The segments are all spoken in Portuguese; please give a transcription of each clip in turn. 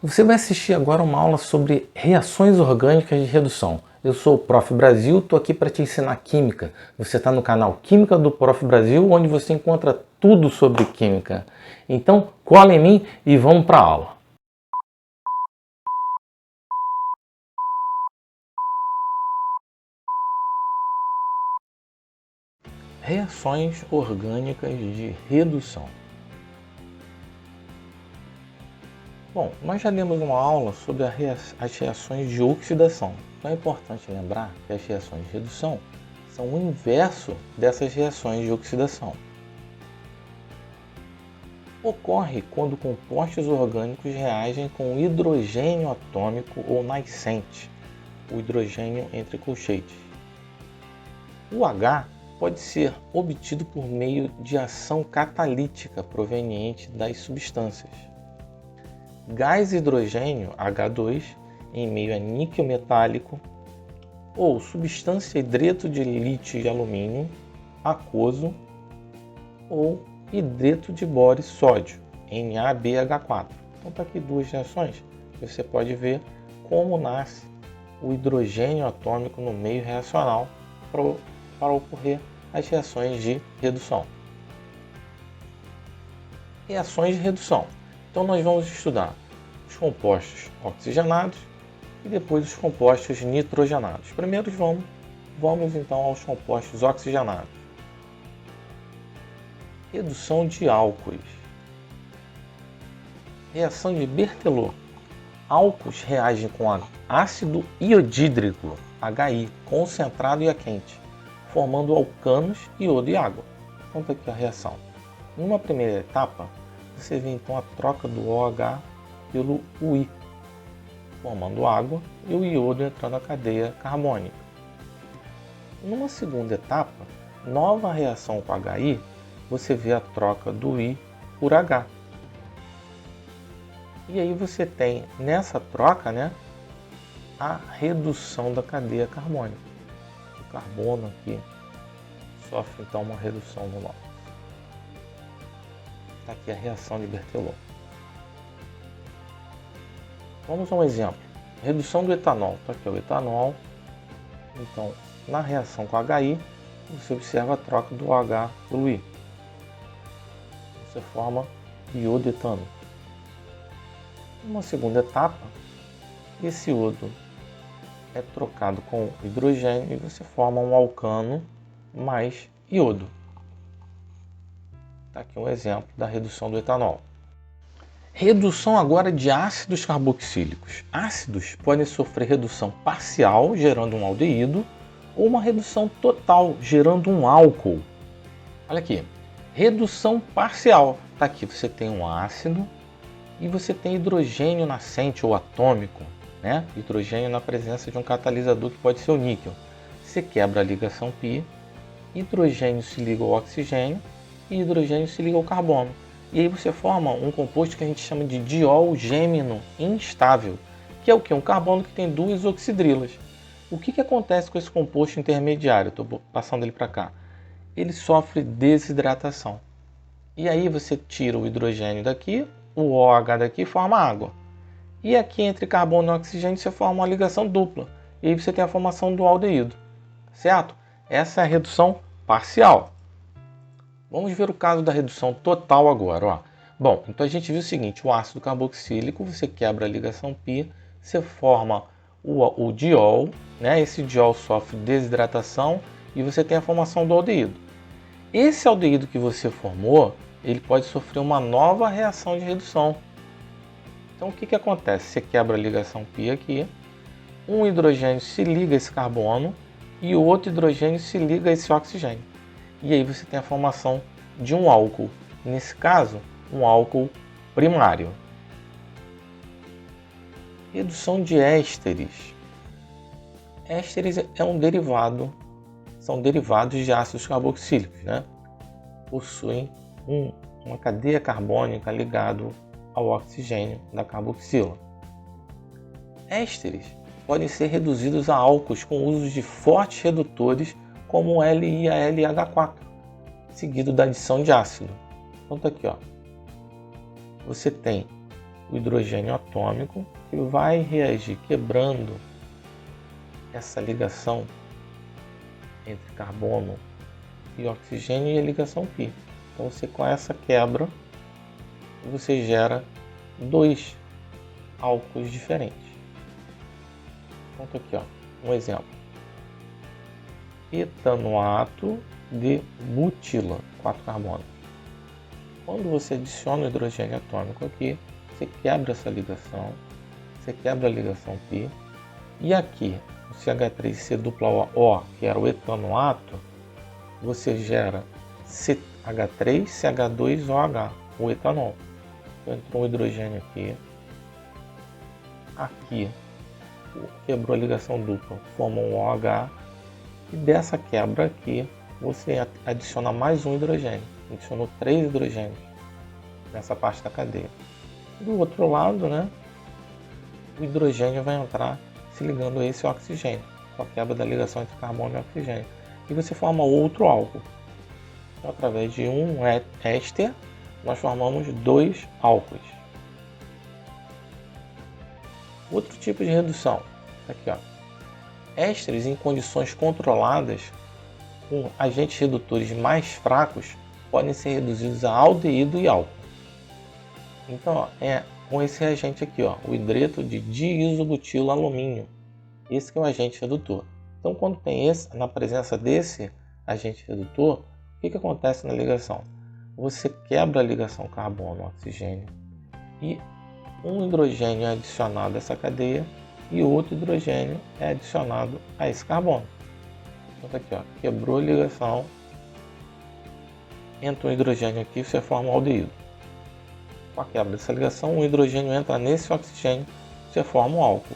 Você vai assistir agora uma aula sobre reações orgânicas de redução. Eu sou o Prof. Brasil, estou aqui para te ensinar química. Você está no canal Química do Prof. Brasil, onde você encontra tudo sobre química. Então, cola em mim e vamos para a aula. Reações orgânicas de redução. Bom, nós já demos uma aula sobre as reações de oxidação. Então é importante lembrar que as reações de redução são o inverso dessas reações de oxidação. Ocorre quando compostos orgânicos reagem com hidrogênio atômico ou nascente, o hidrogênio entre colchetes. O H pode ser obtido por meio de ação catalítica proveniente das substâncias. Gás hidrogênio, H2, em meio a níquel metálico, ou substância hidreto de lítio e alumínio, aquoso, ou hidreto de boro e sódio, NaBH4. Então está aqui duas reações que você pode ver como nasce o hidrogênio atômico no meio reacional para ocorrer as reações de redução. Reações de redução. Então nós vamos estudar os compostos oxigenados e depois os compostos nitrogenados. Primeiro vamos então aos compostos oxigenados. Redução de álcoois. Reação de Berthelot. Álcoois reagem com ácido iodídrico, HI, concentrado e a quente, formando alcanos, iodo e água. Então está aqui a reação. Numa primeira etapa, você vê então a troca do OH pelo UI, formando água e o iodo entrando na cadeia carbônica. Numa segunda etapa, nova reação com HI, você vê a troca do I por H. E aí você tem nessa troca, a redução da cadeia carbônica. O carbono aqui sofre então uma redução no nó. Está aqui a reação de Berthelot. Vamos a um exemplo. Redução do etanol. Está aqui o etanol. Então, na reação com HI, você observa a troca do OH pelo I. Você forma iodetano. Numa segunda etapa, esse iodo é trocado com hidrogênio e você forma um alcano mais iodo. Está aqui um exemplo da redução do etanol. Redução agora de ácidos carboxílicos. Ácidos podem sofrer redução parcial, gerando um aldeído, ou uma redução total, gerando um álcool. Olha aqui, redução parcial. Está aqui, você tem um ácido e você tem hidrogênio nascente ou atômico, hidrogênio na presença de um catalisador que pode ser o níquel. Você quebra a ligação π, hidrogênio se liga ao oxigênio, e hidrogênio se liga ao carbono. E aí você forma um composto que a gente chama de diol gêmino instável, que é o que? Um carbono que tem duas oxidrilas. O que acontece com esse composto intermediário? Estou passando ele para cá. Ele sofre desidratação. E aí você tira o hidrogênio daqui, o OH daqui e forma água. E aqui entre carbono e oxigênio você forma uma ligação dupla. E aí você tem a formação do aldeído. Certo? Essa é a redução parcial. Vamos ver o caso da redução total agora. Bom, então a gente viu o seguinte, o ácido carboxílico, você quebra a ligação π, você forma o diol, esse diol sofre desidratação e você tem a formação do aldeído. Esse aldeído que você formou, ele pode sofrer uma nova reação de redução. Então o que acontece? Você quebra a ligação π aqui, um hidrogênio se liga a esse carbono e o outro hidrogênio se liga a esse oxigênio. E aí você tem a formação de um álcool. Nesse caso, um álcool primário. Redução de ésteres. Ésteres são derivados de ácidos carboxílicos, Possuem uma cadeia carbônica ligada ao oxigênio da carboxila. Ésteres podem ser reduzidos a álcools com uso de fortes redutores como o LiAlH4, seguido da adição de ácido. Então está aqui, você tem o hidrogênio atômico, que vai reagir quebrando essa ligação entre carbono e oxigênio e a ligação π. Então você, com essa quebra, você gera dois álcools diferentes. Então tá aqui, ó, um exemplo: etanoato de butila, 4 carbonos. Quando você adiciona o hidrogênio atômico aqui, você quebra essa ligação, você quebra a ligação π, e aqui o CH3 dupla O, que era o etanoato, você gera CH3, CH2OH, o etanol. Então entrou um hidrogênio aqui, aqui quebrou a ligação dupla, forma um OH, e dessa quebra aqui você adiciona mais um hidrogênio, adicionou 3 hidrogênios nessa parte da cadeia. Do outro lado, né, o hidrogênio vai entrar se ligando a esse oxigênio, com a quebra da ligação entre carbono e oxigênio, e você forma outro álcool. Então, através de um éster, nós formamos 2 álcools. Outro tipo de redução, aqui, ó, ésteres em condições controladas, com agentes redutores mais fracos, podem ser reduzidos a aldeído e álcool. Então, ó, é com esse reagente aqui, ó, o hidreto de diisobutilalumínio. Esse que é o agente redutor. Então, quando tem na presença desse agente redutor, o que acontece na ligação? Você quebra a ligação carbono-oxigênio e um hidrogênio é adicionado a essa cadeia e outro hidrogênio é adicionado a esse carbono. Então, tá aqui, ó, quebrou a ligação, entra um hidrogênio aqui, você forma um aldeído. Com a quebra dessa ligação, um hidrogênio entra nesse oxigênio, você forma um álcool.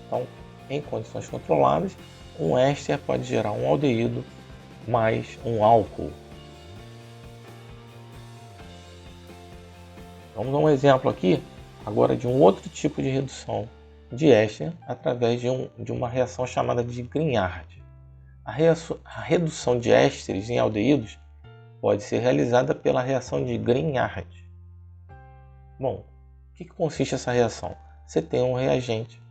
Então, em condições controladas, um éster pode gerar um aldeído mais um álcool. Vamos dar um exemplo aqui, agora, de um outro tipo de redução de éster através de uma reação chamada de Grignard. A redução de ésteres em aldeídos pode ser realizada pela reação de Grignard. Bom, o que consiste essa reação? Você tem um reagente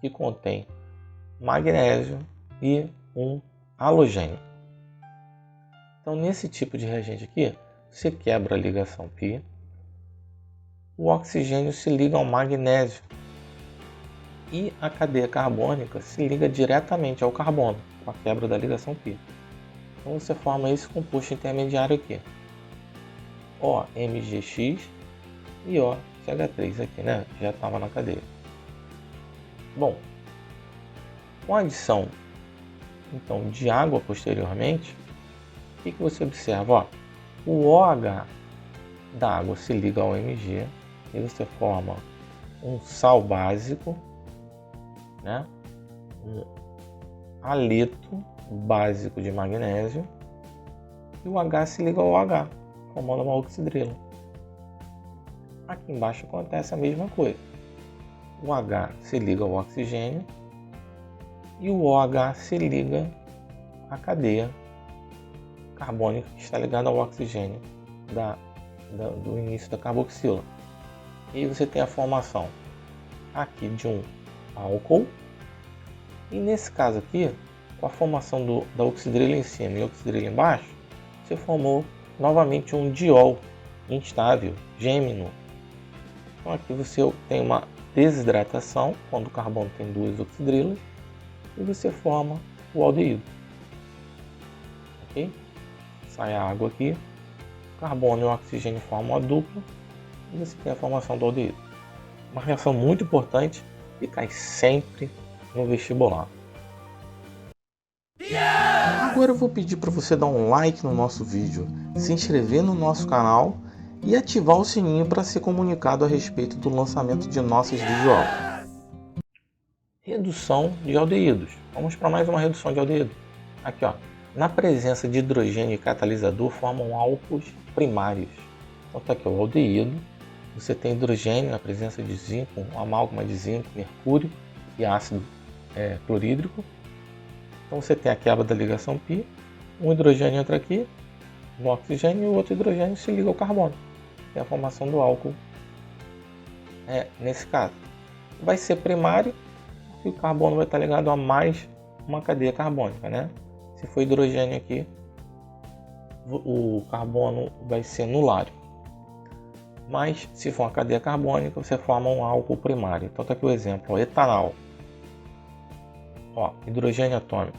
que contém magnésio e um halogênio. Então, nesse tipo de reagente aqui, você quebra a ligação π, o oxigênio se liga ao magnésio e a cadeia carbônica se liga diretamente ao carbono, com a quebra da ligação π. Então você forma esse composto intermediário aqui, OMgX e OCH3 aqui, né? Já estava na cadeia. Bom, com a adição então de água posteriormente, o que você observa? Ó, o OH da água se liga ao Mg e você forma um sal básico, né? Um haleto básico de magnésio, e o H se liga ao OH, formando uma oxidrila. Aqui embaixo acontece a mesma coisa. O H se liga ao oxigênio e o OH se liga à cadeia carbônica que está ligada ao oxigênio do início da carboxila. E você tem a formação aqui de um álcool, e nesse caso aqui, com a formação da oxidrila em cima e oxidrila embaixo, você formou novamente um diol instável, gêmeo. Então aqui você tem uma desidratação, quando o carbono tem 2 oxidrilas, e você forma o aldeído. Ok? Sai a água aqui, o carbono e o oxigênio formam a dupla, e você tem a formação do aldeído. Uma reação muito importante e cai sempre no vestibular. Agora eu vou pedir para você dar um like no nosso vídeo, se inscrever no nosso canal e ativar o sininho para ser comunicado a respeito do lançamento de nossas videoaulas. Redução de aldeídos. Vamos para mais uma redução de aldeído. Aqui, ó, na presença de hidrogênio e catalisador formam álcools primários. Então tá aqui, ó, o aldeído. Você tem hidrogênio na presença de zinco, uma amálgama de zinco, mercúrio e ácido clorídrico. Então você tem a quebra da ligação π, um hidrogênio entra aqui no oxigênio e o outro hidrogênio se liga ao carbono. Tem a formação do álcool nesse caso. Vai ser primário e o carbono vai estar ligado a mais uma cadeia carbônica, né? Se for hidrogênio aqui, o carbono vai ser anulário. Mas se for uma cadeia carbônica, você forma um álcool primário. Então tá aqui o exemplo, ó, etanol. Ó, hidrogênio atômico.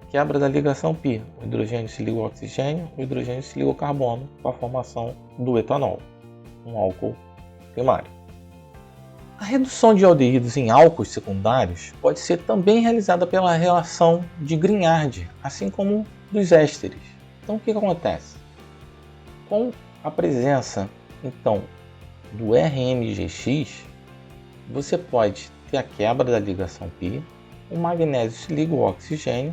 Quebra da ligação π. O hidrogênio se liga ao oxigênio, o hidrogênio se liga ao carbono com a formação do etanol, um álcool primário. A redução de aldeídos em álcools secundários pode ser também realizada pela reação de Grignard, assim como dos ésteres. Então o que acontece? Com a presença então do RMGX, você pode ter a quebra da ligação π, o magnésio se liga ao oxigênio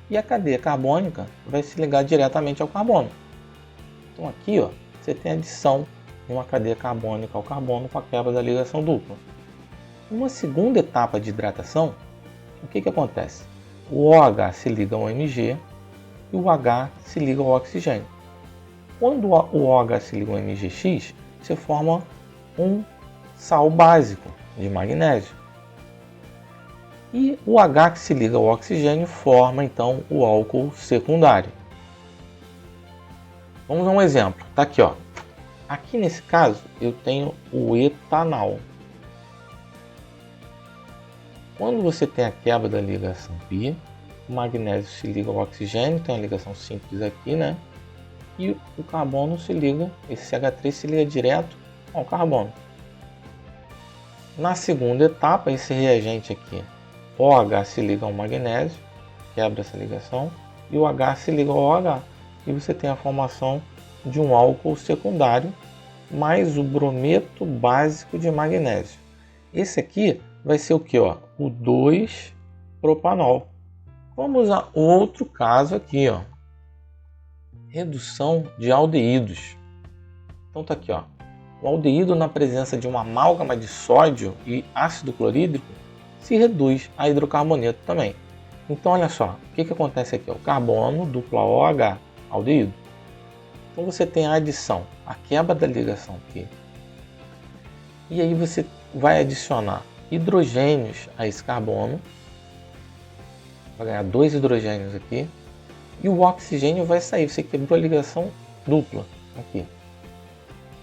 e a cadeia carbônica vai se ligar diretamente ao carbono. Então aqui ó, você tem a adição de uma cadeia carbônica ao carbono com a quebra da ligação dupla. Numa segunda etapa de hidratação, o que acontece? O OH se liga ao Mg e o H se liga ao oxigênio. Quando o OH se liga ao MgX, você forma um sal básico de magnésio. E o H que se liga ao oxigênio forma então o álcool secundário. Vamos a um exemplo. Tá aqui, ó. Aqui nesse caso eu tenho o etanol. Quando você tem a quebra da ligação π, o magnésio se liga ao oxigênio, tem a ligação simples aqui, né? E o carbono se liga, esse CH3 se liga direto ao carbono. Na segunda etapa, esse reagente aqui, OH se liga ao magnésio, quebra essa ligação, e o H se liga ao OH. E você tem a formação de um álcool secundário, mais o brometo básico de magnésio. Esse aqui vai ser o que? O 2-propanol. Vamos a outro caso aqui, ó. Redução de aldeídos. Então tá aqui, ó. O aldeído na presença de uma amálgama de sódio e ácido clorídrico se reduz a hidrocarboneto também. Então olha só, o que acontece aqui? O carbono, dupla OH, aldeído. Então você tem a adição, a quebra da ligação π. E aí você vai adicionar hidrogênios a esse carbono. Vai ganhar 2 hidrogênios aqui. E o oxigênio vai sair. Você quebrou a ligação dupla aqui.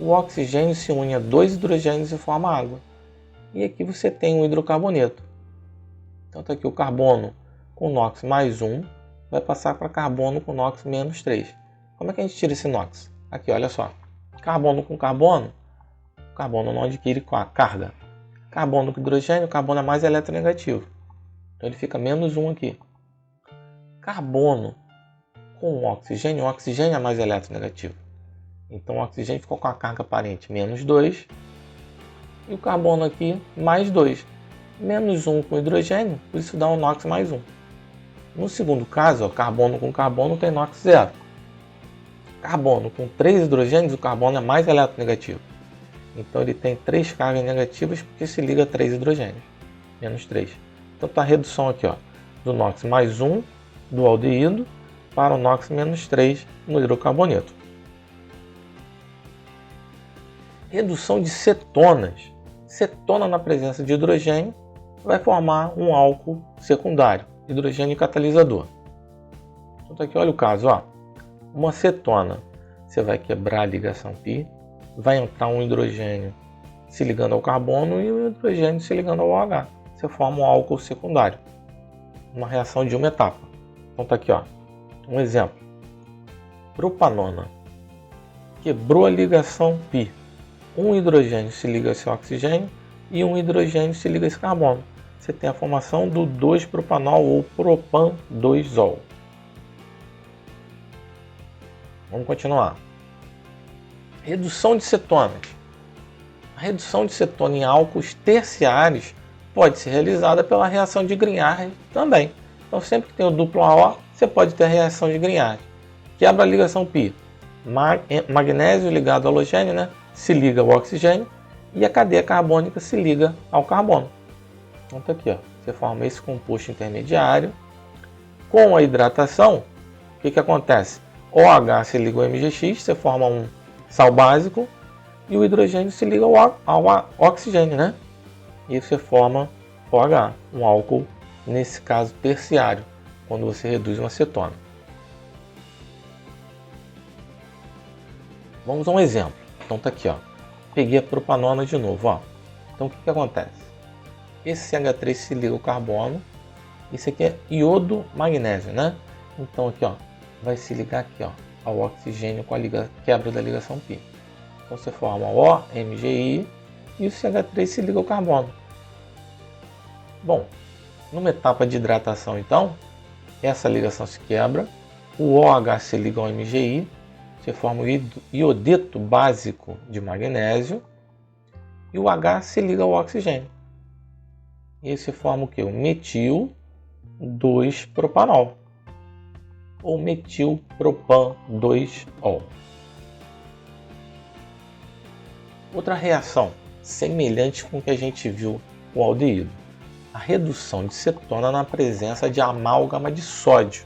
O oxigênio se une a 2 hidrogênios e forma água. E aqui você tem um hidrocarboneto. Então está aqui o carbono com NOx mais 1 vai passar para carbono com NOx menos 3. Como é que a gente tira esse NOx? Aqui, olha só. Carbono com carbono, o carbono não adquire carga. Carbono com hidrogênio, o carbono é mais eletronegativo. Então ele fica menos 1 aqui. Carbono com o oxigênio é mais eletronegativo. Então o oxigênio ficou com a carga aparente menos 2. E o carbono aqui mais 2. Menos 1 com hidrogênio, por isso dá um NOx mais 1. No segundo caso, ó, carbono com carbono tem NOx 0. Carbono com 3 hidrogênios, o carbono é mais eletronegativo. Então ele tem 3 cargas negativas porque se liga a 3 hidrogênios. Menos 3. Então está a redução aqui, ó, do NOx mais 1 do aldeído para o NOx menos 3 no hidrocarboneto. Redução de cetonas. Cetona na presença de hidrogênio vai formar um álcool secundário, hidrogênio catalisador. Então tá aqui, olha o caso, ó. Uma cetona, você vai quebrar a ligação π, vai entrar um hidrogênio se ligando ao carbono e o hidrogênio se ligando ao OH. Você forma um álcool secundário, uma reação de uma etapa. Então tá aqui, ó, um exemplo. Propanona, quebrou a ligação π. Um hidrogênio se liga a esse oxigênio e um hidrogênio se liga a esse carbono. Você tem a formação do 2-propanol ou propan-2-ol. Vamos continuar. Redução de cetonas. A redução de cetona em álcools terciários pode ser realizada pela reação de Grignard também. Então sempre que tem o duplo AO, você pode ter a reação de Grignard. Quebra a ligação π. Magnésio ligado ao halogênio, né, se liga ao oxigênio e a cadeia carbônica se liga ao carbono. Então tá aqui, ó, você forma esse composto intermediário. Com a hidratação, o que acontece? OH se liga ao MgX, você forma um sal básico e o hidrogênio se liga ao oxigênio, né? E você forma OH, um álcool, nesse caso terciário, quando você reduz uma cetona. Vamos a um exemplo. Então tá aqui, ó. Peguei a propanona de novo, ó. Então o que acontece? Esse CH3 se liga ao carbono. Esse aqui é iodo magnésio, né? Então aqui, ó, vai se ligar aqui, ó, ao oxigênio com a quebra da ligação π. Então você forma O, MgI e o CH3 se liga ao carbono. Bom, numa etapa de hidratação, então, essa ligação se quebra, o OH se liga ao MgI, você forma o iodeto básico de magnésio e o H se liga ao oxigênio. E você forma o que? O metil 2-propanol ou metilpropan 2-ol. Outra reação semelhante com o que a gente viu com o aldeído, a redução de cetona na presença de amálgama de sódio.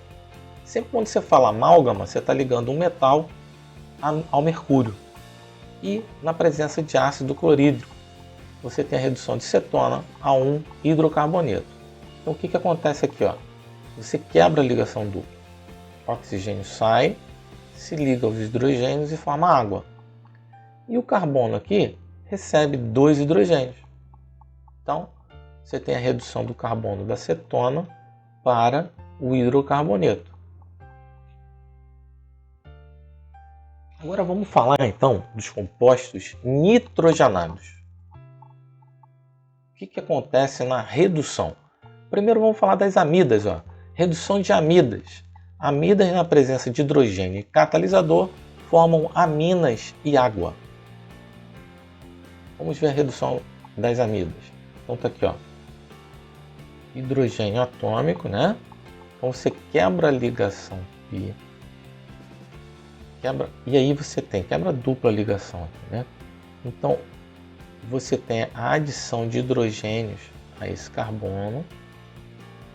Sempre quando você fala amálgama, você está ligando um metal ao mercúrio. E na presença de ácido clorídrico, você tem a redução de cetona a um hidrocarboneto. Então o que acontece aqui? Ó? Você quebra a ligação dupla. O oxigênio sai, se liga aos hidrogênios e forma água. E o carbono aqui recebe 2 hidrogênios. Então você tem a redução do carbono da cetona para o hidrocarboneto. Agora vamos falar então dos compostos nitrogenados. O que acontece na redução? Primeiro vamos falar das amidas. Ó. Redução de amidas. Amidas na presença de hidrogênio e catalisador formam aminas e água. Vamos ver a redução das amidas. Então está aqui, ó. Hidrogênio atômico, né? Então você quebra a ligação π. E aí você tem quebra dupla ligação aqui, né? Então você tem a adição de hidrogênios a esse carbono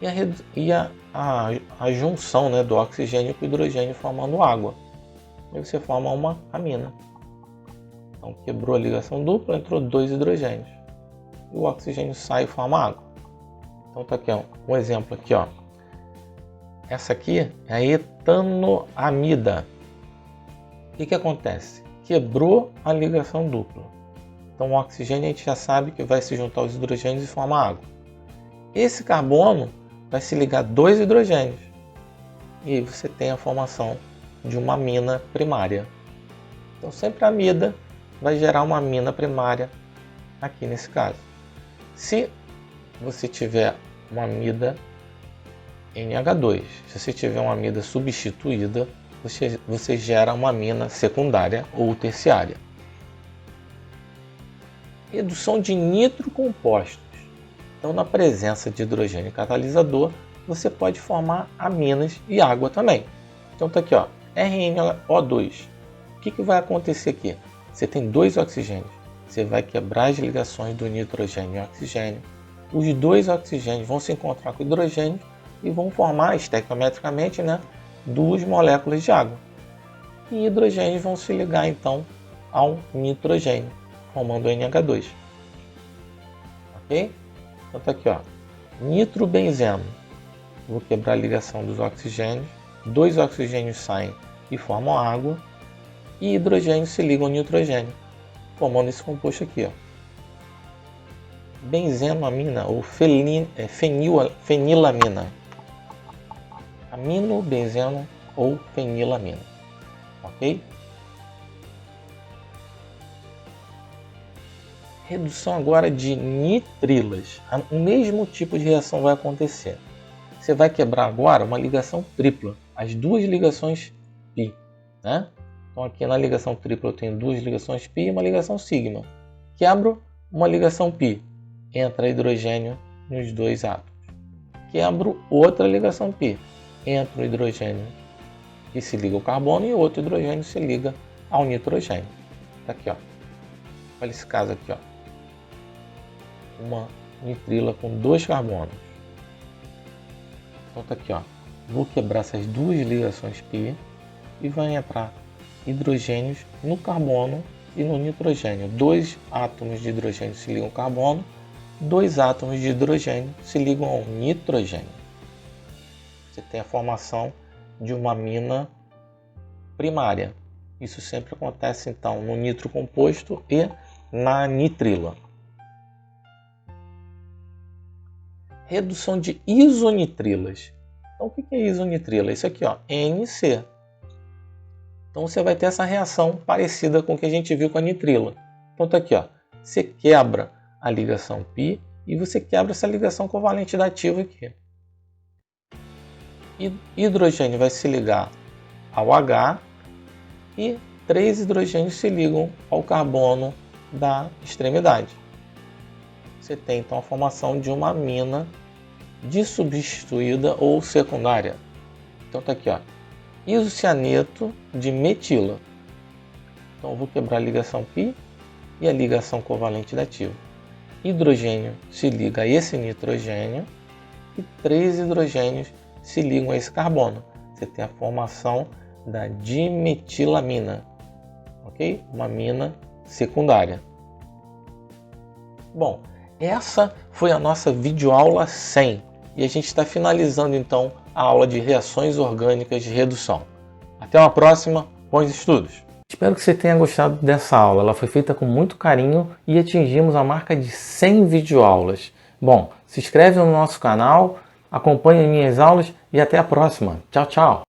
e a junção, né, do oxigênio com o hidrogênio formando água. Aí você forma uma amina. Então quebrou a ligação dupla, entrou 2 hidrogênios. E o oxigênio sai e forma água. Então tá aqui, ó, um exemplo aqui, ó. Essa aqui é a etanoamida. O que acontece? Quebrou a ligação dupla. Então o oxigênio a gente já sabe que vai se juntar aos hidrogênios e formar água. Esse carbono vai se ligar a 2 hidrogênios. E aí você tem a formação de uma amina primária. Então sempre a amida vai gerar uma amina primária aqui nesse caso. Se você tiver uma amida NH2, se você tiver uma amida substituída, você gera uma amina secundária ou terciária. Redução de nitrocompostos. Então, na presença de hidrogênio catalisador, você pode formar aminas e água também. Então, está aqui, ó, RNO2. O que vai acontecer aqui? Você tem 2 oxigênios. Você vai quebrar as ligações do nitrogênio e oxigênio. Os 2 oxigênios vão se encontrar com o hidrogênio e vão formar, estequiometricamente, né, 2 moléculas de água. E hidrogênios vão se ligar, então, ao nitrogênio, formando o NH2. Ok? Então tá aqui, ó, nitrobenzeno. Vou quebrar a ligação dos oxigênios. 2 oxigênios saem e formam água. E hidrogênios se ligam ao nitrogênio, formando esse composto aqui, ó. Benzenoamina ou fenilamina. Aminobenzeno ou fenilamina. Ok? Redução agora de nitrilas. O mesmo tipo de reação vai acontecer. Você vai quebrar agora uma ligação tripla. As 2 ligações π. Né? Então aqui na ligação tripla eu tenho 2 ligações π e uma ligação sigma. Quebro uma ligação π. Entra hidrogênio nos 2 átomos. Quebro outra ligação π. Entra o hidrogênio que se liga ao carbono e outro hidrogênio se liga ao nitrogênio. Tá aqui, ó. Olha esse caso aqui, ó. Uma nitrila com 2 carbonos. Então tá aqui, ó. Vou quebrar essas 2 ligações π e vai entrar hidrogênios no carbono E no nitrogênio, 2 átomos de hidrogênio se ligam ao carbono, 2 átomos de hidrogênio se ligam ao nitrogênio. Você tem a formação de uma amina primária. Isso sempre acontece então no nitro composto e na nitrila. Redução de isonitrilas. Então o que é isonitrila? Isso aqui, ó, NC. Então você vai ter essa reação parecida com o que a gente viu com a nitrila. Então tá aqui, ó, você quebra a ligação π e você quebra essa ligação covalente dativa aqui. Hidrogênio vai se ligar ao H e 3 hidrogênios se ligam ao carbono da extremidade. Você tem então a formação de uma amina dissubstituída ou secundária. Então tá aqui, ó, isocianeto de metila. Então eu vou quebrar a ligação π e a ligação covalente dativa. Hidrogênio se liga a esse nitrogênio e 3 hidrogênios se ligam a esse carbono. Você tem a formação da dimetilamina, ok? Uma amina secundária. Bom, essa foi a nossa videoaula 100 e a gente está finalizando então a aula de reações orgânicas de redução. Até uma próxima, bons estudos! Espero que você tenha gostado dessa aula, ela foi feita com muito carinho e atingimos a marca de 100 videoaulas. Bom, se inscreve no nosso canal, acompanhe minhas aulas e até a próxima. Tchau, tchau!